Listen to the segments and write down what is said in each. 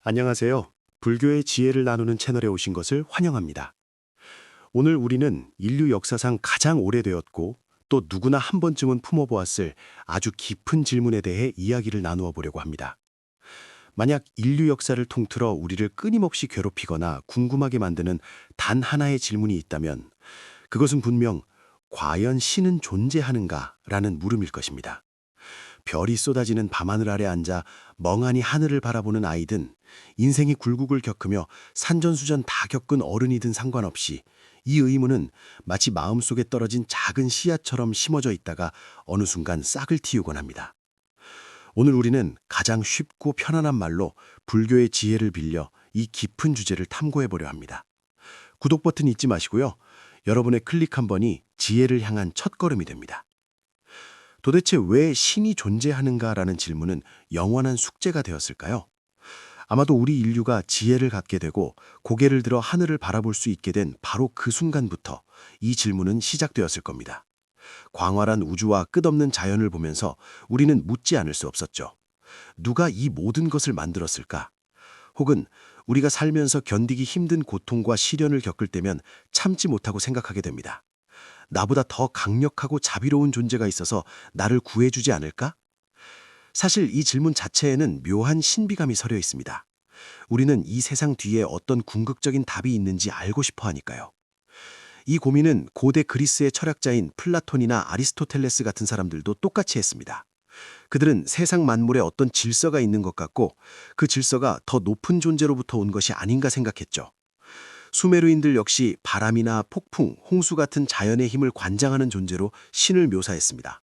안녕하세요. 불교의 지혜를 나누는 채널에 오신 것을 환영합니다. 오늘 우리는 인류 역사상 가장 오래되었고 또 누구나 한 번쯤은 품어보았을 아주 깊은 질문에 대해 이야기를 나누어 보려고 합니다. 만약 인류 역사를 통틀어 우리를 끊임없이 괴롭히거나 궁금하게 만드는 단 하나의 질문이 있다면 그것은 분명 과연 신은 존재하는가? 라는 물음일 것입니다. 별이 쏟아지는 밤하늘 아래 앉아 멍하니 하늘을 바라보는 아이든 인생이 굴곡을 겪으며 산전수전 다 겪은 어른이든 상관없이 이 의문은 마치 마음속에 떨어진 작은 씨앗처럼 심어져 있다가 어느 순간 싹을 틔우곤 합니다. 오늘 우리는 가장 쉽고 편안한 말로 불교의 지혜를 빌려 이 깊은 주제를 탐구해 보려 합니다. 구독 버튼 잊지 마시고요. 여러분의 클릭 한 번이 지혜를 향한 첫걸음이 됩니다. 도대체 왜 신이 존재하는가라는 질문은 영원한 숙제가 되었을까요? 아마도 우리 인류가 지혜를 갖게 되고 고개를 들어 하늘을 바라볼 수 있게 된 바로 그 순간부터 이 질문은 시작되었을 겁니다. 광활한 우주와 끝없는 자연을 보면서 우리는 묻지 않을 수 없었죠. 누가 이 모든 것을 만들었을까? 혹은 우리가 살면서 견디기 힘든 고통과 시련을 겪을 때면 참지 못하고 생각하게 됩니다. 나보다 더 강력하고 자비로운 존재가 있어서 나를 구해주지 않을까? 사실 이 질문 자체에는 묘한 신비감이 서려 있습니다. 우리는 이 세상 뒤에 어떤 궁극적인 답이 있는지 알고 싶어 하니까요. 이 고민은 고대 그리스의 철학자인 플라톤이나 아리스토텔레스 같은 사람들도 똑같이 했습니다. 그들은 세상 만물에 어떤 질서가 있는 것 같고 그 질서가 더 높은 존재로부터 온 것이 아닌가 생각했죠. 수메르인들 역시 바람이나 폭풍, 홍수 같은 자연의 힘을 관장하는 존재로 신을 묘사했습니다.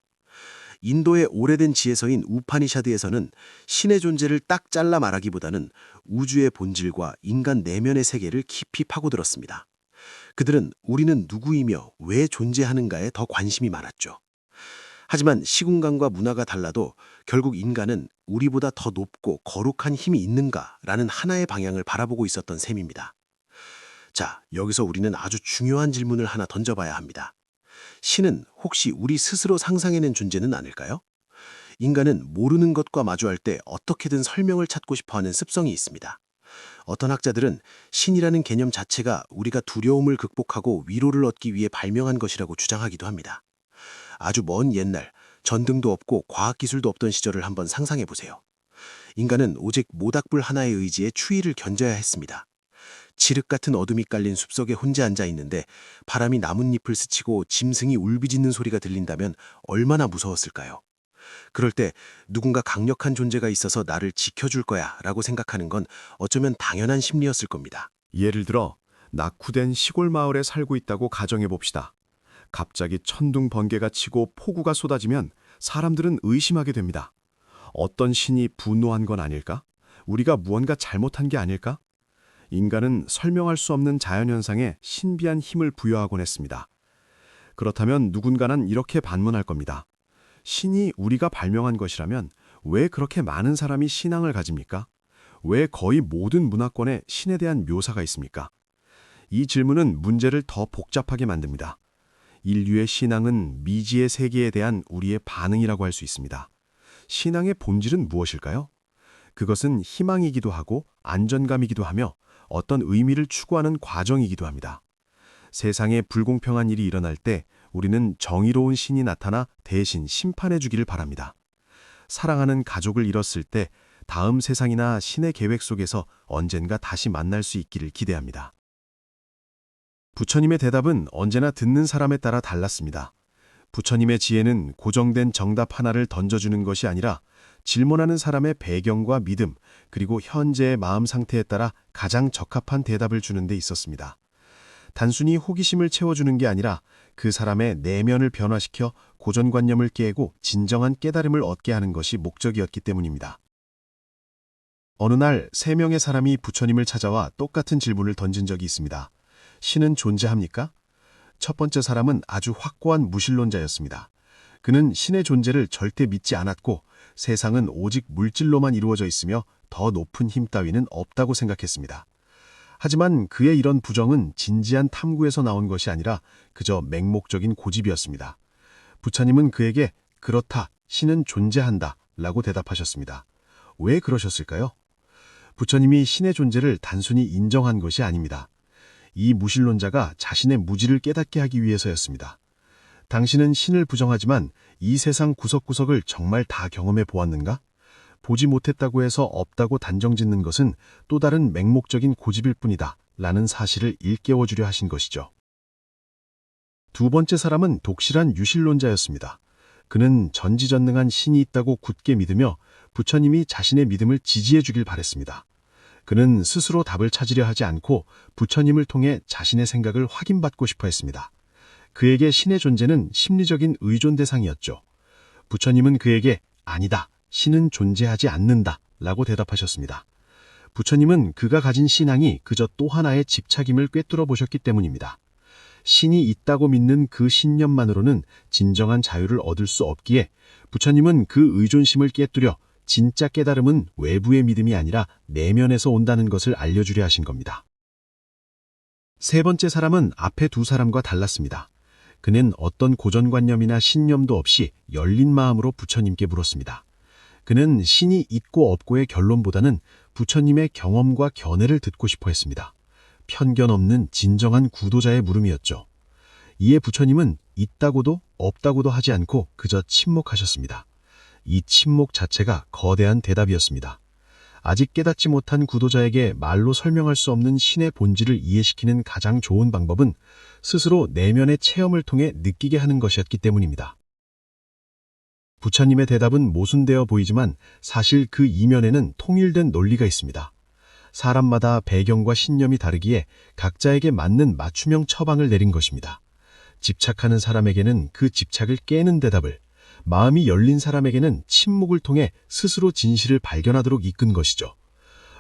인도의 오래된 지혜서인 우파니샤드에서는 신의 존재를 딱 잘라 말하기보다는 우주의 본질과 인간 내면의 세계를 깊이 파고들었습니다. 그들은 우리는 누구이며 왜 존재하는가에 더 관심이 많았죠. 하지만 시공간과 문화가 달라도 결국 인간은 우리보다 더 높고 거룩한 힘이 있는가라는 하나의 방향을 바라보고 있었던 셈입니다. 자, 여기서 우리는 아주 중요한 질문을 하나 던져봐야 합니다. 신은 혹시 우리 스스로 상상해낸 존재는 아닐까요? 인간은 모르는 것과 마주할 때 어떻게든 설명을 찾고 싶어하는 습성이 있습니다. 어떤 학자들은 신이라는 개념 자체가 우리가 두려움을 극복하고 위로를 얻기 위해 발명한 것이라고 주장하기도 합니다. 아주 먼 옛날, 전등도 없고 과학기술도 없던 시절을 한번 상상해 보세요. 인간은 오직 모닥불 하나의 의지에 추위를 견뎌야 했습니다. 칠흑 같은 어둠이 깔린 숲속에 혼자 앉아 있는데 바람이 나뭇잎을 스치고 짐승이 울부짖는 소리가 들린다면 얼마나 무서웠을까요? 그럴 때 누군가 강력한 존재가 있어서 나를 지켜줄 거야 라고 생각하는 건 어쩌면 당연한 심리였을 겁니다. 예를 들어 낙후된 시골 마을에 살고 있다고 가정해 봅시다. 갑자기 천둥 번개가 치고 폭우가 쏟아지면 사람들은 의심하게 됩니다. 어떤 신이 분노한 건 아닐까? 우리가 무언가 잘못한 게 아닐까? 인간은 설명할 수 없는 자연현상에 신비한 힘을 부여하곤 했습니다. 그렇다면 누군가는 이렇게 반문할 겁니다. 신이 우리가 발명한 것이라면 왜 그렇게 많은 사람이 신앙을 가집니까? 왜 거의 모든 문화권에 신에 대한 묘사가 있습니까? 이 질문은 문제를 더 복잡하게 만듭니다. 인류의 신앙은 미지의 세계에 대한 우리의 반응이라고 할 수 있습니다. 신앙의 본질은 무엇일까요? 그것은 희망이기도 하고 안전감이기도 하며 어떤 의미를 추구하는 과정이기도 합니다. 세상에 불공평한 일이 일어날 때 우리는 정의로운 신이 나타나 대신 심판해 주기를 바랍니다. 사랑하는 가족을 잃었을 때 다음 세상이나 신의 계획 속에서 언젠가 다시 만날 수 있기를 기대합니다. 부처님의 대답은 언제나 듣는 사람에 따라 달랐습니다. 부처님의 지혜는 고정된 정답 하나를 던져주는 것이 아니라 질문하는 사람의 배경과 믿음, 그리고 현재의 마음 상태에 따라 가장 적합한 대답을 주는 데 있었습니다. 단순히 호기심을 채워주는 게 아니라 그 사람의 내면을 변화시켜 고정관념을 깨고 진정한 깨달음을 얻게 하는 것이 목적이었기 때문입니다. 어느 날 3명의 사람이 부처님을 찾아와 똑같은 질문을 던진 적이 있습니다. 신은 존재합니까? 첫 번째 사람은 아주 확고한 무신론자였습니다. 그는 신의 존재를 절대 믿지 않았고 세상은 오직 물질로만 이루어져 있으며 더 높은 힘 따위는 없다고 생각했습니다. 하지만 그의 이런 부정은 진지한 탐구에서 나온 것이 아니라 그저 맹목적인 고집이었습니다. 부처님은 그에게 그렇다, 신은 존재한다 라고 대답하셨습니다. 왜 그러셨을까요? 부처님이 신의 존재를 단순히 인정한 것이 아닙니다. 이 무신론자가 자신의 무지를 깨닫게 하기 위해서였습니다. 당신은 신을 부정하지만 이 세상 구석구석을 정말 다 경험해 보았는가? 보지 못했다고 해서 없다고 단정짓는 것은 또 다른 맹목적인 고집일 뿐이다 라는 사실을 일깨워주려 하신 것이죠. 두 번째 사람은 독실한 유실론자였습니다. 그는 전지전능한 신이 있다고 굳게 믿으며 부처님이 자신의 믿음을 지지해 주길 바랬습니다. 그는 스스로 답을 찾으려 하지 않고 부처님을 통해 자신의 생각을 확인받고 싶어 했습니다. 그에게 신의 존재는 심리적인 의존 대상이었죠. 부처님은 그에게 아니다, 신은 존재하지 않는다 라고 대답하셨습니다. 부처님은 그가 가진 신앙이 그저 또 하나의 집착임을 꿰뚫어 보셨기 때문입니다. 신이 있다고 믿는 그 신념만으로는 진정한 자유를 얻을 수 없기에 부처님은 그 의존심을 깨뜨려 진짜 깨달음은 외부의 믿음이 아니라 내면에서 온다는 것을 알려주려 하신 겁니다. 세 번째 사람은 앞에 두 사람과 달랐습니다. 그는 어떤 고정관념이나 신념도 없이 열린 마음으로 부처님께 물었습니다. 그는 신이 있고 없고의 결론보다는 부처님의 경험과 견해를 듣고 싶어 했습니다. 편견 없는 진정한 구도자의 물음이었죠. 이에 부처님은 있다고도 없다고도 하지 않고 그저 침묵하셨습니다. 이 침묵 자체가 거대한 대답이었습니다. 아직 깨닫지 못한 구도자에게 말로 설명할 수 없는 신의 본질을 이해시키는 가장 좋은 방법은 스스로 내면의 체험을 통해 느끼게 하는 것이었기 때문입니다. 부처님의 대답은 모순되어 보이지만 사실 그 이면에는 통일된 논리가 있습니다. 사람마다 배경과 신념이 다르기에 각자에게 맞는 맞춤형 처방을 내린 것입니다. 집착하는 사람에게는 그 집착을 깨는 대답을, 마음이 열린 사람에게는 침묵을 통해 스스로 진실을 발견하도록 이끈 것이죠.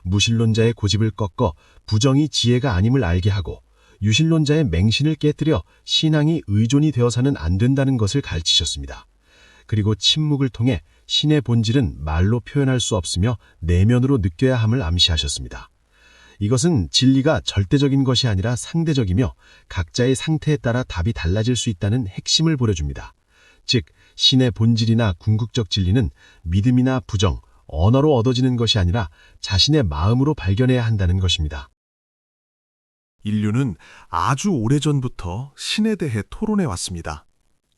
무신론자의 고집을 꺾어 부정이 지혜가 아님을 알게 하고 유신론자의 맹신을 깨뜨려 신앙이 의존이 되어서는 안 된다는 것을 가르치셨습니다. 그리고 침묵을 통해 신의 본질은 말로 표현할 수 없으며 내면으로 느껴야 함을 암시하셨습니다. 이것은 진리가 절대적인 것이 아니라 상대적이며 각자의 상태에 따라 답이 달라질 수 있다는 핵심을 보여줍니다. 즉, 신의 본질이나 궁극적 진리는 믿음이나 부정, 언어로 얻어지는 것이 아니라 자신의 마음으로 발견해야 한다는 것입니다. 인류는 아주 오래전부터 신에 대해 토론해 왔습니다.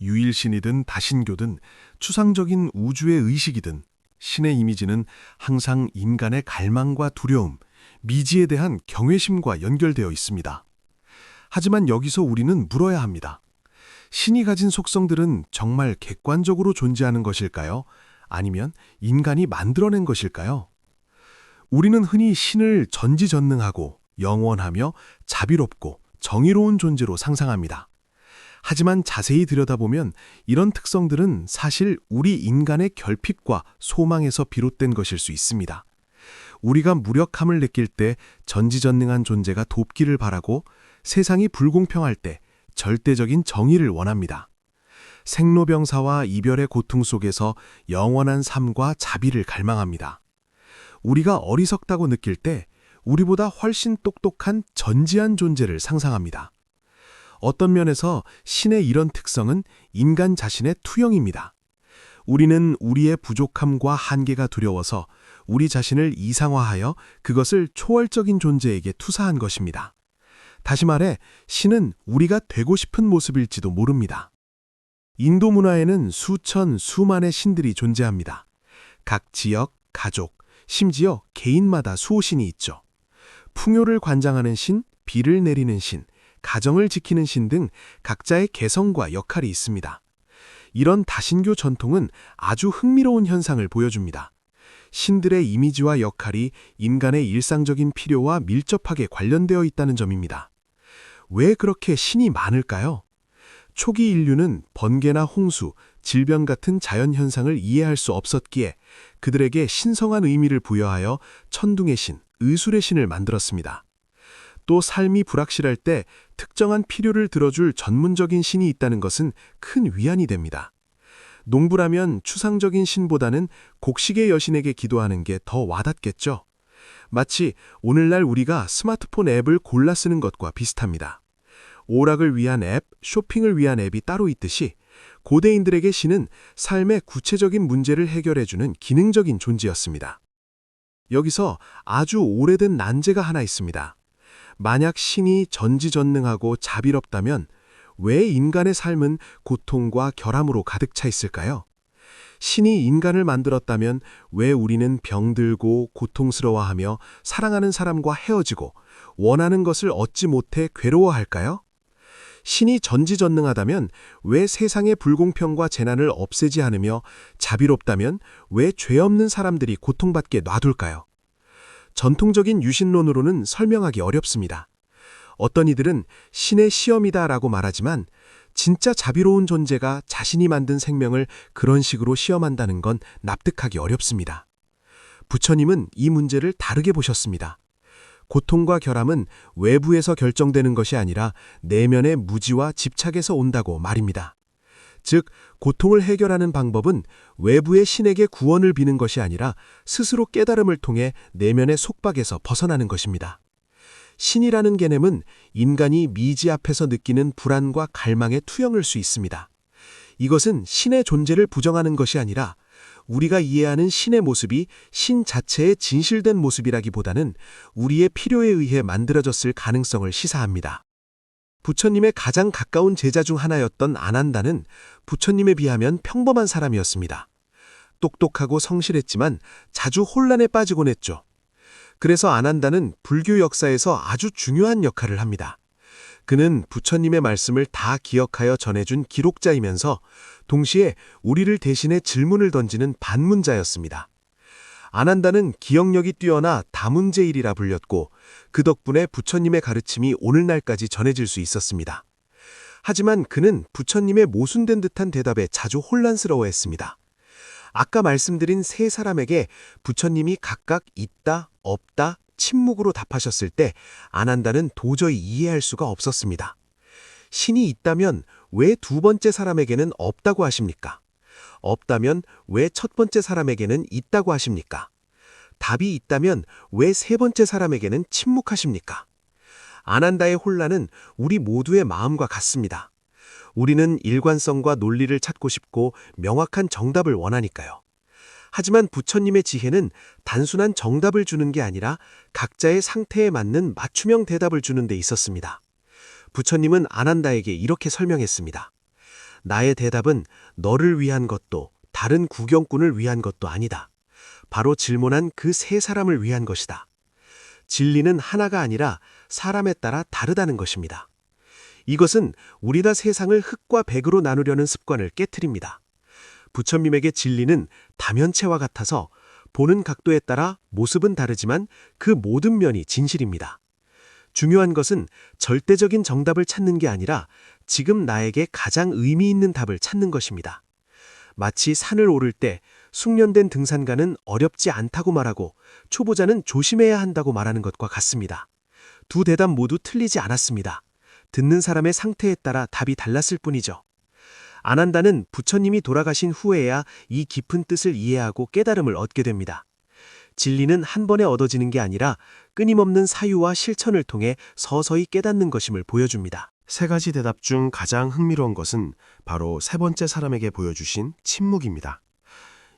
유일신이든 다신교든 추상적인 우주의 의식이든 신의 이미지는 항상 인간의 갈망과 두려움, 미지에 대한 경외심과 연결되어 있습니다. 하지만 여기서 우리는 물어야 합니다. 신이 가진 속성들은 정말 객관적으로 존재하는 것일까요? 아니면 인간이 만들어낸 것일까요? 우리는 흔히 신을 전지전능하고 영원하며 자비롭고 정의로운 존재로 상상합니다. 하지만 자세히 들여다보면 이런 특성들은 사실 우리 인간의 결핍과 소망에서 비롯된 것일 수 있습니다. 우리가 무력함을 느낄 때 전지전능한 존재가 돕기를 바라고 세상이 불공평할 때 절대적인 정의를 원합니다. 생로병사와 이별의 고통 속에서 영원한 삶과 자비를 갈망합니다. 우리가 어리석다고 느낄 때 우리보다 훨씬 똑똑한 전지한 존재를 상상합니다. 어떤 면에서 신의 이런 특성은 인간 자신의 투영입니다. 우리는 우리의 부족함과 한계가 두려워서 우리 자신을 이상화하여 그것을 초월적인 존재에게 투사한 것입니다. 다시 말해 신은 우리가 되고 싶은 모습일지도 모릅니다. 인도 문화에는 수천, 수만의 신들이 존재합니다. 각 지역, 가족, 심지어 개인마다 수호신이 있죠. 풍요를 관장하는 신, 비를 내리는 신, 가정을 지키는 신 등 각자의 개성과 역할이 있습니다. 이런 다신교 전통은 아주 흥미로운 현상을 보여줍니다. 신들의 이미지와 역할이 인간의 일상적인 필요와 밀접하게 관련되어 있다는 점입니다. 왜 그렇게 신이 많을까요? 초기 인류는 번개나 홍수, 질병 같은 자연현상을 이해할 수 없었기에 그들에게 신성한 의미를 부여하여 천둥의 신, 의술의 신을 만들었습니다. 또 삶이 불확실할 때 특정한 필요를 들어줄 전문적인 신이 있다는 것은 큰 위안이 됩니다. 농부라면 추상적인 신보다는 곡식의 여신에게 기도하는 게 더 와닿겠죠. 마치 오늘날 우리가 스마트폰 앱을 골라 쓰는 것과 비슷합니다. 오락을 위한 앱, 쇼핑을 위한 앱이 따로 있듯이 고대인들에게 신은 삶의 구체적인 문제를 해결해주는 기능적인 존재였습니다. 여기서 아주 오래된 난제가 하나 있습니다. 만약 신이 전지전능하고 자비롭다면 왜 인간의 삶은 고통과 결함으로 가득 차 있을까요? 신이 인간을 만들었다면 왜 우리는 병들고 고통스러워하며 사랑하는 사람과 헤어지고 원하는 것을 얻지 못해 괴로워할까요? 신이 전지전능하다면 왜 세상의 불공평과 재난을 없애지 않으며 자비롭다면 왜 죄 없는 사람들이 고통받게 놔둘까요? 전통적인 유신론으로는 설명하기 어렵습니다. 어떤 이들은 신의 시험이다라고 말하지만 진짜 자비로운 존재가 자신이 만든 생명을 그런 식으로 시험한다는 건 납득하기 어렵습니다. 부처님은 이 문제를 다르게 보셨습니다. 고통과 결함은 외부에서 결정되는 것이 아니라 내면의 무지와 집착에서 온다고 말입니다. 즉, 고통을 해결하는 방법은 외부의 신에게 구원을 비는 것이 아니라 스스로 깨달음을 통해 내면의 속박에서 벗어나는 것입니다. 신이라는 개념은 인간이 미지 앞에서 느끼는 불안과 갈망의 투영일 수 있습니다. 이것은 신의 존재를 부정하는 것이 아니라 우리가 이해하는 신의 모습이 신 자체의 진실된 모습이라기보다는 우리의 필요에 의해 만들어졌을 가능성을 시사합니다. 부처님의 가장 가까운 제자 중 하나였던 아난다는 부처님에 비하면 평범한 사람이었습니다. 똑똑하고 성실했지만 자주 혼란에 빠지곤 했죠. 그래서 아난다는 불교 역사에서 아주 중요한 역할을 합니다. 그는 부처님의 말씀을 다 기억하여 전해준 기록자이면서 동시에 우리를 대신해 질문을 던지는 반문자였습니다. 아난다는 기억력이 뛰어나 다문제일이라 불렸고 그 덕분에 부처님의 가르침이 오늘날까지 전해질 수 있었습니다. 하지만 그는 부처님의 모순된 듯한 대답에 자주 혼란스러워했습니다. 아까 말씀드린 세 사람에게 부처님이 각각 있다, 없다, 침묵으로 답하셨을 때 아난다는 도저히 이해할 수가 없었습니다. 신이 있다면 왜 두 번째 사람에게는 없다고 하십니까? 없다면 왜 첫 번째 사람에게는 있다고 하십니까? 답이 있다면 왜 세 번째 사람에게는 침묵하십니까? 아난다의 혼란은 우리 모두의 마음과 같습니다. 우리는 일관성과 논리를 찾고 싶고 명확한 정답을 원하니까요. 하지만 부처님의 지혜는 단순한 정답을 주는 게 아니라 각자의 상태에 맞는 맞춤형 대답을 주는 데 있었습니다. 부처님은 아난다에게 이렇게 설명했습니다. 나의 대답은 너를 위한 것도 다른 구경꾼을 위한 것도 아니다. 바로 질문한 그 세 사람을 위한 것이다. 진리는 하나가 아니라 사람에 따라 다르다는 것입니다. 이것은 우리가 세상을 흑과 백으로 나누려는 습관을 깨트립니다. 부처님에게 진리는 다면체와 같아서 보는 각도에 따라 모습은 다르지만 그 모든 면이 진실입니다. 중요한 것은 절대적인 정답을 찾는 게 아니라 지금 나에게 가장 의미 있는 답을 찾는 것입니다. 마치 산을 오를 때 숙련된 등산가는 어렵지 않다고 말하고 초보자는 조심해야 한다고 말하는 것과 같습니다. 두 대답 모두 틀리지 않았습니다. 듣는 사람의 상태에 따라 답이 달랐을 뿐이죠. 아난다는 부처님이 돌아가신 후에야 이 깊은 뜻을 이해하고 깨달음을 얻게 됩니다. 진리는 한 번에 얻어지는 게 아니라 끊임없는 사유와 실천을 통해 서서히 깨닫는 것임을 보여줍니다. 세 가지 대답 중 가장 흥미로운 것은 바로 세 번째 사람에게 보여주신 침묵입니다.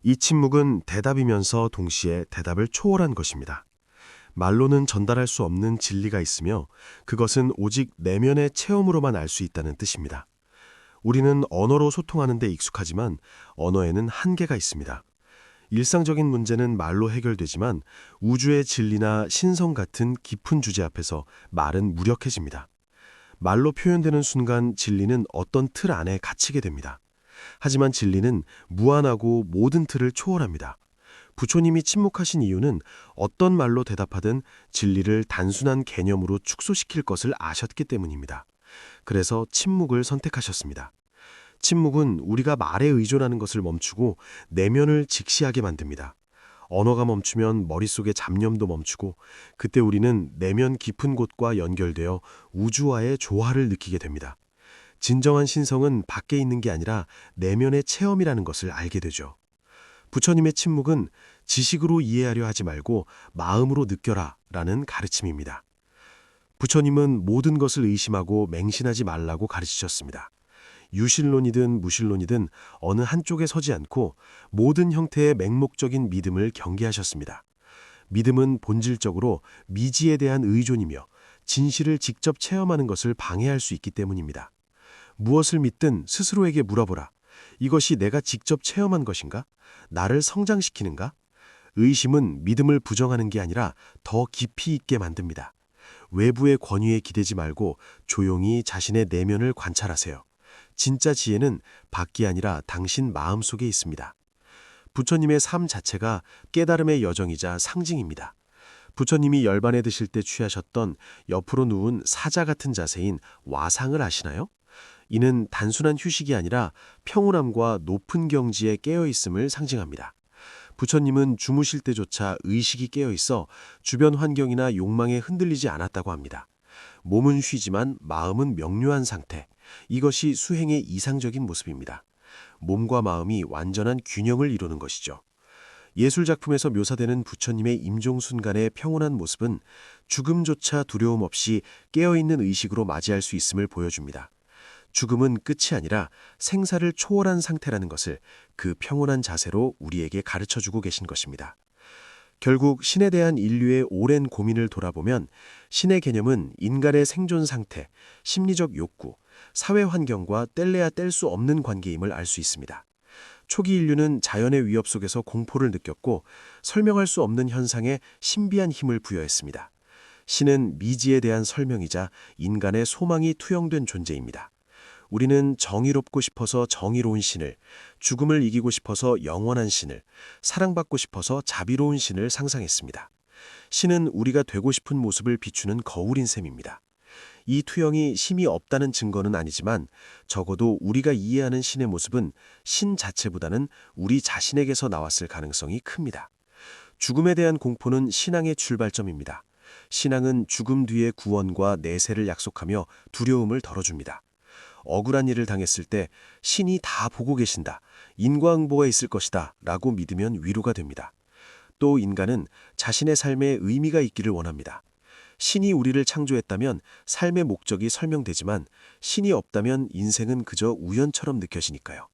이 침묵은 대답이면서 동시에 대답을 초월한 것입니다. 말로는 전달할 수 없는 진리가 있으며 그것은 오직 내면의 체험으로만 알 수 있다는 뜻입니다. 우리는 언어로 소통하는 데 익숙하지만 언어에는 한계가 있습니다. 일상적인 문제는 말로 해결되지만 우주의 진리나 신성 같은 깊은 주제 앞에서 말은 무력해집니다. 말로 표현되는 순간 진리는 어떤 틀 안에 갇히게 됩니다. 하지만 진리는 무한하고 모든 틀을 초월합니다. 부처님이 침묵하신 이유는 어떤 말로 대답하든 진리를 단순한 개념으로 축소시킬 것을 아셨기 때문입니다. 그래서 침묵을 선택하셨습니다. 침묵은 우리가 말에 의존하는 것을 멈추고 내면을 직시하게 만듭니다. 언어가 멈추면 머릿속의 잡념도 멈추고 그때 우리는 내면 깊은 곳과 연결되어 우주와의 조화를 느끼게 됩니다. 진정한 신성은 밖에 있는 게 아니라 내면의 체험이라는 것을 알게 되죠. 부처님의 침묵은 지식으로 이해하려 하지 말고 마음으로 느껴라 라는 가르침입니다. 부처님은 모든 것을 의심하고 맹신하지 말라고 가르치셨습니다. 유실론이든 무실론이든 어느 한쪽에 서지 않고 모든 형태의 맹목적인 믿음을 경계하셨습니다. 믿음은 본질적으로 미지에 대한 의존이며 진실을 직접 체험하는 것을 방해할 수 있기 때문입니다. 무엇을 믿든 스스로에게 물어보라. 이것이 내가 직접 체험한 것인가? 나를 성장시키는가? 의심은 믿음을 부정하는 게 아니라 더 깊이 있게 만듭니다. 외부의 권위에 기대지 말고 조용히 자신의 내면을 관찰하세요. 진짜 지혜는 밖이 아니라 당신 마음속에 있습니다. 부처님의 삶 자체가 깨달음의 여정이자 상징입니다. 부처님이 열반에 드실 때 취하셨던 옆으로 누운 사자 같은 자세인 와상을 아시나요? 이는 단순한 휴식이 아니라 평온함과 높은 경지에 깨어있음을 상징합니다. 부처님은 주무실 때조차 의식이 깨어있어 주변 환경이나 욕망에 흔들리지 않았다고 합니다. 몸은 쉬지만 마음은 명료한 상태. 이것이 수행의 이상적인 모습입니다. 몸과 마음이 완전한 균형을 이루는 것이죠. 예술작품에서 묘사되는 부처님의 임종순간의 평온한 모습은 죽음조차 두려움 없이 깨어있는 의식으로 맞이할 수 있음을 보여줍니다. 죽음은 끝이 아니라 생사를 초월한 상태라는 것을 그 평온한 자세로 우리에게 가르쳐주고 계신 것입니다. 결국 신에 대한 인류의 오랜 고민을 돌아보면 신의 개념은 인간의 생존 상태, 심리적 욕구, 사회 환경과 뗄래야 뗄 수 없는 관계임을 알 수 있습니다. 초기 인류는 자연의 위협 속에서 공포를 느꼈고 설명할 수 없는 현상에 신비한 힘을 부여했습니다. 신은 미지에 대한 설명이자 인간의 소망이 투영된 존재입니다. 우리는 정의롭고 싶어서 정의로운 신을, 죽음을 이기고 싶어서 영원한 신을, 사랑받고 싶어서 자비로운 신을 상상했습니다. 신은 우리가 되고 싶은 모습을 비추는 거울인 셈입니다. 이 투영이 힘이 없다는 증거는 아니지만 적어도 우리가 이해하는 신의 모습은 신 자체보다는 우리 자신에게서 나왔을 가능성이 큽니다. 죽음에 대한 공포는 신앙의 출발점입니다. 신앙은 죽음 뒤의 구원과 내세를 약속하며 두려움을 덜어줍니다. 억울한 일을 당했을 때 신이 다 보고 계신다, 인과응보가 있을 것이다 라고 믿으면 위로가 됩니다. 또 인간은 자신의 삶에 의미가 있기를 원합니다. 신이 우리를 창조했다면 삶의 목적이 설명되지만 신이 없다면 인생은 그저 우연처럼 느껴지니까요.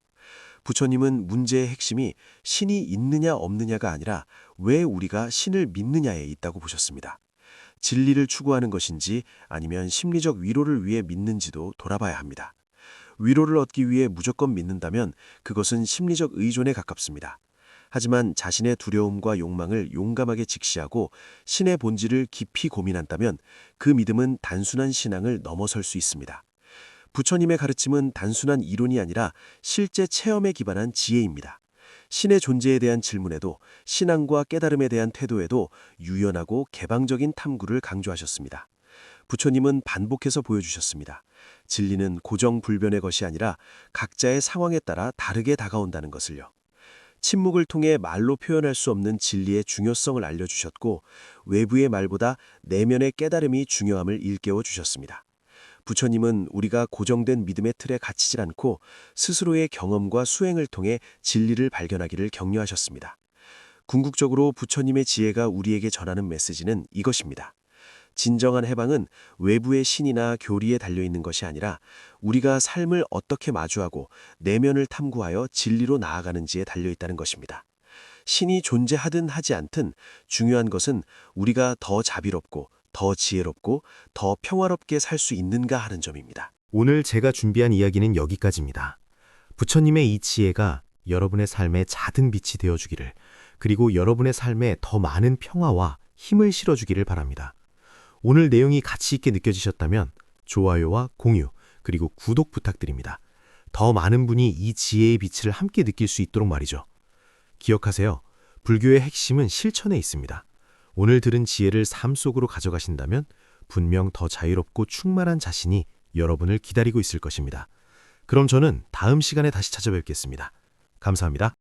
부처님은 문제의 핵심이 신이 있느냐 없느냐가 아니라 왜 우리가 신을 믿느냐에 있다고 보셨습니다. 진리를 추구하는 것인지 아니면 심리적 위로를 위해 믿는지도 돌아봐야 합니다. 위로를 얻기 위해 무조건 믿는다면 그것은 심리적 의존에 가깝습니다. 하지만 자신의 두려움과 욕망을 용감하게 직시하고 신의 본질을 깊이 고민한다면 그 믿음은 단순한 신앙을 넘어설 수 있습니다. 부처님의 가르침은 단순한 이론이 아니라 실제 체험에 기반한 지혜입니다. 신의 존재에 대한 질문에도 신앙과 깨달음에 대한 태도에도 유연하고 개방적인 탐구를 강조하셨습니다. 부처님은 반복해서 보여주셨습니다. 진리는 고정불변의 것이 아니라 각자의 상황에 따라 다르게 다가온다는 것을요. 침묵을 통해 말로 표현할 수 없는 진리의 중요성을 알려주셨고 외부의 말보다 내면의 깨달음이 중요함을 일깨워 주셨습니다. 부처님은 우리가 고정된 믿음의 틀에 갇히질 않고 스스로의 경험과 수행을 통해 진리를 발견하기를 격려하셨습니다. 궁극적으로 부처님의 지혜가 우리에게 전하는 메시지는 이것입니다. 진정한 해방은 외부의 신이나 교리에 달려있는 것이 아니라 우리가 삶을 어떻게 마주하고 내면을 탐구하여 진리로 나아가는지에 달려있다는 것입니다. 신이 존재하든 하지 않든 중요한 것은 우리가 더 자비롭고 더 지혜롭고 더 평화롭게 살 수 있는가 하는 점입니다. 오늘 제가 준비한 이야기는 여기까지입니다. 부처님의 이 지혜가 여러분의 삶에 작은 빛이 되어주기를, 그리고 여러분의 삶에 더 많은 평화와 힘을 실어주기를 바랍니다. 오늘 내용이 가치 있게 느껴지셨다면 좋아요와 공유, 그리고 구독 부탁드립니다. 더 많은 분이 이 지혜의 빛을 함께 느낄 수 있도록 말이죠. 기억하세요. 불교의 핵심은 실천에 있습니다. 오늘 들은 지혜를 삶 속으로 가져가신다면 분명 더 자유롭고 충만한 자신이 여러분을 기다리고 있을 것입니다. 그럼 저는 다음 시간에 다시 찾아뵙겠습니다. 감사합니다.